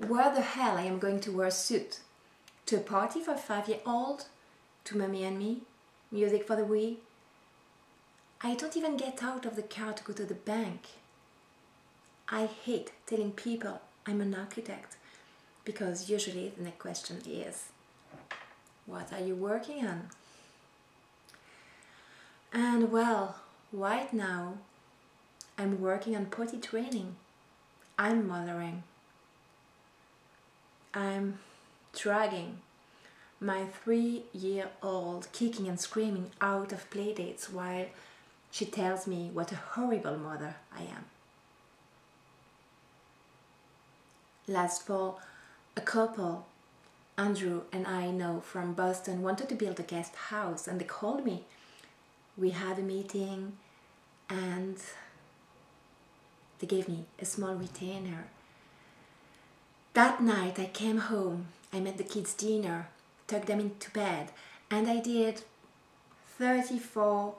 where the hell I am going to wear a suit? To a party for a 5-year-old? To Mommy and Me? Music for the Wii? I don't even get out of the car to go to the bank. I hate telling people I'm an architect, because usually the next question is, what are you working on? And well, right now I'm working on potty training. I'm mothering. I'm dragging my 3-year-old kicking and screaming out of playdates while she tells me what a horrible mother I am. Last fall, a couple, Andrew and I know from Boston, wanted to build a guest house, and they called me. We had a meeting and they gave me a small retainer. That night I came home, I made the kids dinner, tucked them into bed, and I did 34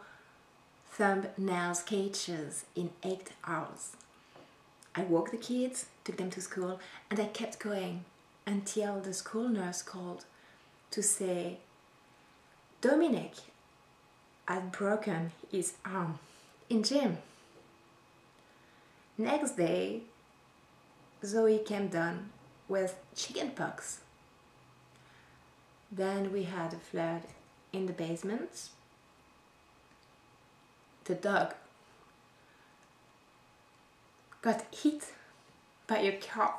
thumbnail sketches in 8 hours. I woke the kids, took them to school, and I kept going until the school nurse called to say Dominic had broken his arm in gym. Next day, Zoe came down with chickenpox. Then we had a flood in the basement. The dog got hit by a car.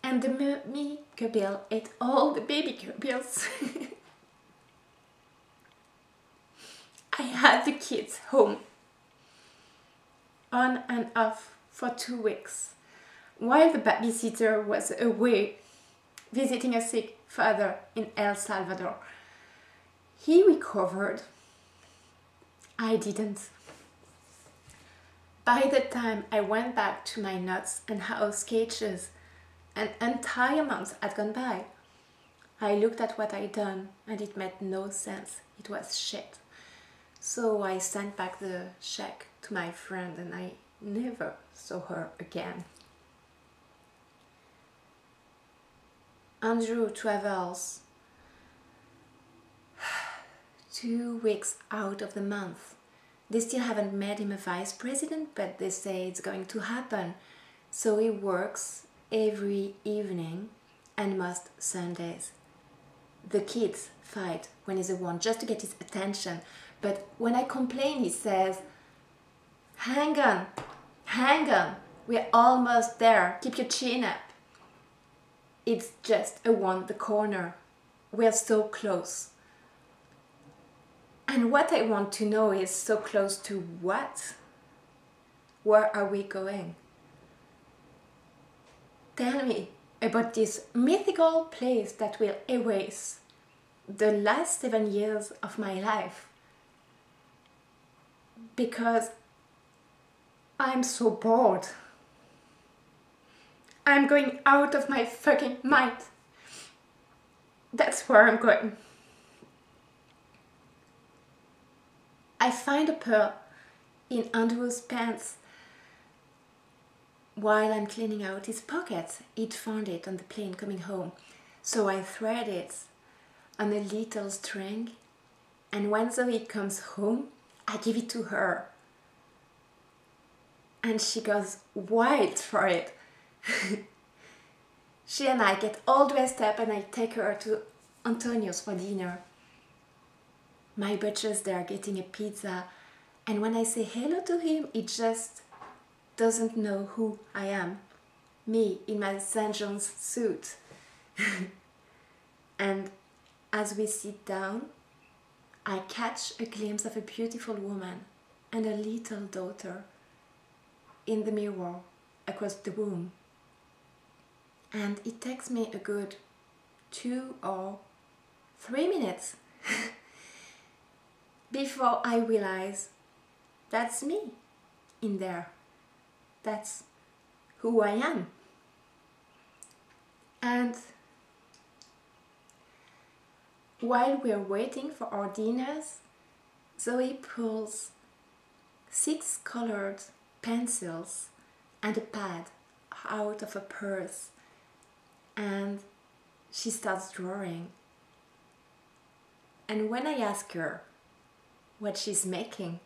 And the mummy Kabil ate all the baby Kabils. I had the kids home on and off for 2 weeks while the babysitter was away visiting a sick father in El Salvador. He recovered. I didn't. By the time I went back to my nuts and house sketches, an entire month had gone by. I looked at what I'd done and it made no sense. It was shit. So I sent back the check to my friend and I never saw her again. Andrew travels 2 weeks out of the month. They still haven't made him a vice president, but they say it's going to happen. So he works every evening and most Sundays. The kids fight when he's around just to get his attention. But when I complain, he says, hang on, we're almost there, keep your chin up. It's just around the corner, we're so close. And what I want to know is, so close to what? Where are we going? Tell me about this mythical place that will erase the last 7 years of my life. Because I'm so bored. I'm going out of my fucking mind. That's where I'm going. I find a pearl in Andrew's pants while I'm cleaning out his pockets. He'd found it on the plane coming home. So I thread it on a little string, and when Zoe comes home, I give it to her. And she goes wild for it. She and I get all dressed up and I take her to Antonio's for dinner. My butcher's there getting a pizza, and when I say hello to him, he just doesn't know who I am. Me in my St. John's suit. And as we sit down, I catch a glimpse of a beautiful woman and a little daughter in the mirror across the room. And it takes me a good 2 or 3 minutes before I realize that's me in there. That's who I am. And while we're waiting for our dinners, Zoe pulls 6 colored pencils and a pad out of a purse and she starts drawing. And when I ask her what she's making,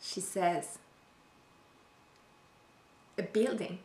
she says, a building.